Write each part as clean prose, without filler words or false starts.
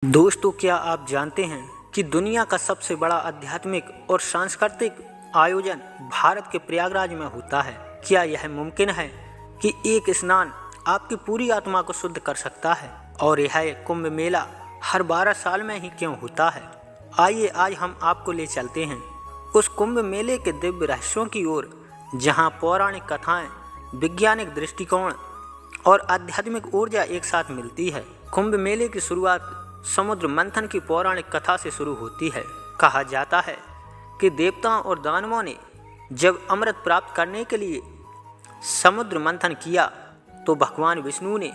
दोस्तों, क्या आप जानते हैं कि दुनिया का सबसे बड़ा आध्यात्मिक और सांस्कृतिक आयोजन भारत के प्रयागराज में होता है। क्या यह मुमकिन है कि एक स्नान आपकी पूरी आत्मा को शुद्ध कर सकता है? और यह कुंभ मेला हर 12 साल में ही क्यों होता है? आइए आज हम आपको ले चलते हैं उस कुंभ मेले के दिव्य रहस्यों की ओर, जहां पौराणिक कथाएं, वैज्ञानिक दृष्टिकोण और आध्यात्मिक ऊर्जा एक साथ मिलती है। कुंभ मेले की शुरुआत समुद्र मंथन की पौराणिक कथा से शुरू होती है। कहा जाता है कि देवताओं और दानवों ने जब अमृत प्राप्त करने के लिए समुद्र मंथन किया तो भगवान विष्णु ने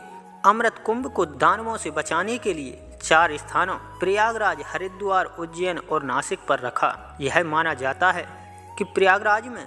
अमृत कुंभ को दानवों से बचाने के लिए 4 स्थानों प्रयागराज, हरिद्वार, उज्जैन और नासिक पर रखा। यह माना जाता है कि प्रयागराज में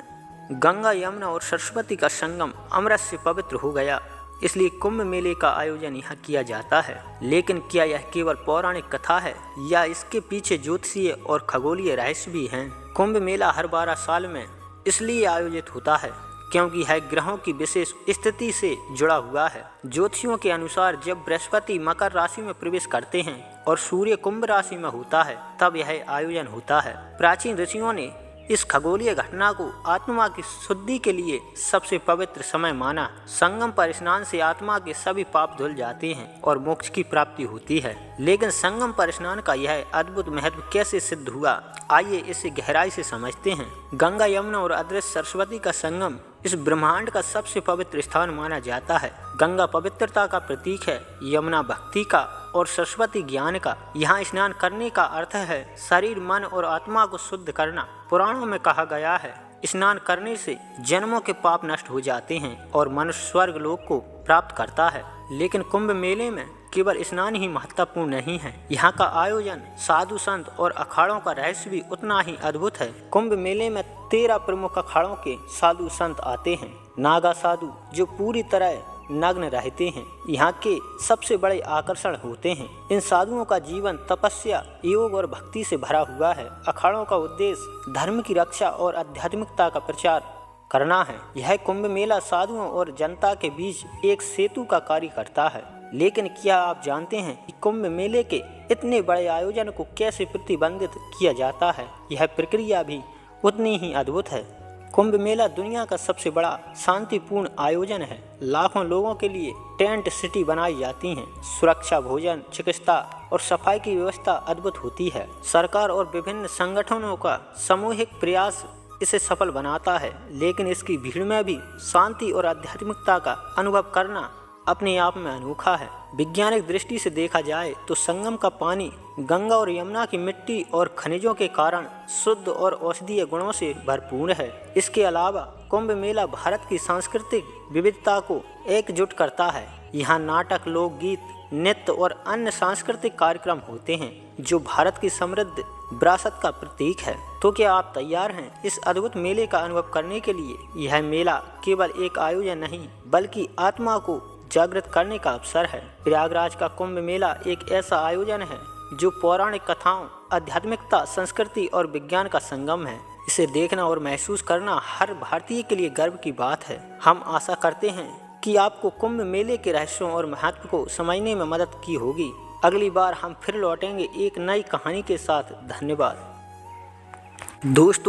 गंगा, यमुना और सरस्वती का संगम अमृत से पवित्र हो गया, इसलिए कुंभ मेले का आयोजन यहाँ किया जाता है। लेकिन क्या यह केवल पौराणिक कथा है या इसके पीछे ज्योतिषीय और खगोलीय रहस्य भी हैं? कुंभ मेला हर 12 साल में इसलिए आयोजित होता है क्योंकि यह ग्रहों की विशेष स्थिति से जुड़ा हुआ है। ज्योतिषियों के अनुसार जब बृहस्पति मकर राशि में प्रवेश करते हैं और सूर्य कुंभ राशि में होता है, तब यह आयोजन होता है। प्राचीन ऋषियों ने इस खगोलीय घटना को आत्मा की शुद्धि के लिए सबसे पवित्र समय माना। संगम पर स्नान से आत्मा के सभी पाप धुल जाते हैं और मोक्ष की प्राप्ति होती है। लेकिन संगम पर स्नान का यह अद्भुत महत्व कैसे सिद्ध हुआ, आइए इसे गहराई से समझते हैं। गंगा, यमुना और अदृश्य सरस्वती का संगम इस ब्रह्मांड का सबसे पवित्र स्थान माना जाता है। गंगा पवित्रता का प्रतीक है, यमुना भक्ति का और सरस्वती ज्ञान का। यहाँ स्नान करने का अर्थ है शरीर, मन और आत्मा को शुद्ध करना। पुराणों में कहा गया है, स्नान करने से जन्मों के पाप नष्ट हो जाते हैं और मनुष्य स्वर्ग लोक को प्राप्त करता है। लेकिन कुंभ मेले में केवल स्नान ही महत्वपूर्ण नहीं है, यहाँ का आयोजन, साधु संत और अखाड़ों का रहस्य भी उतना ही अद्भुत है। कुंभ मेले में 13 प्रमुख अखाड़ों के साधु संत आते हैं। नागा साधु जो पूरी तरह नग्न रहते हैं, यहाँ के सबसे बड़े आकर्षण होते हैं। इन साधुओं का जीवन तपस्या, योग और भक्ति से भरा हुआ है। अखाड़ों का उद्देश्य धर्म की रक्षा और आध्यात्मिकता का प्रचार करना है। यह कुंभ मेला साधुओं और जनता के बीच एक सेतु का कार्य करता है। लेकिन क्या आप जानते हैं कि कुंभ मेले के इतने बड़े आयोजन को कैसे प्रतिबंधित किया जाता है? यह प्रक्रिया भी उतनी ही अद्भुत है। कुंभ मेला दुनिया का सबसे बड़ा शांतिपूर्ण आयोजन है। लाखों लोगों के लिए टेंट सिटी बनाई जाती हैं। सुरक्षा, भोजन, चिकित्सा और सफाई की व्यवस्था अद्भुत होती है। सरकार और विभिन्न संगठनों का सामूहिक प्रयास इसे सफल बनाता है। लेकिन इसकी भीड़ में भी शांति और आध्यात्मिकता का अनुभव करना अपने आप में अनोखा है। वैज्ञानिक दृष्टि से देखा जाए तो संगम का पानी गंगा और यमुना की मिट्टी और खनिजों के कारण शुद्ध और औषधीय गुणों से भरपूर है। इसके अलावा कुंभ मेला भारत की सांस्कृतिक विविधता को एकजुट करता है। यहाँ नाटक, लोकगीत, नृत्य और अन्य सांस्कृतिक कार्यक्रम होते हैं जो भारत की समृद्ध विरासत का प्रतीक है। तो क्या आप तैयार हैं इस अद्भुत मेले का अनुभव करने के लिए? यह मेला केवल एक आयोजन नहीं, बल्कि आत्मा को जागृत करने का अवसर है। प्रयागराज का कुंभ मेला एक ऐसा आयोजन है जो पौराणिक कथाओं, आध्यात्मिकता, संस्कृति और विज्ञान का संगम है। इसे देखना और महसूस करना हर भारतीय के लिए गर्व की बात है। हम आशा करते हैं कि आपको कुंभ मेले के रहस्यों और महत्व को समझने में मदद की होगी। अगली बार हम फिर लौटेंगे एक नई कहानी के साथ। धन्यवाद दोस्तों।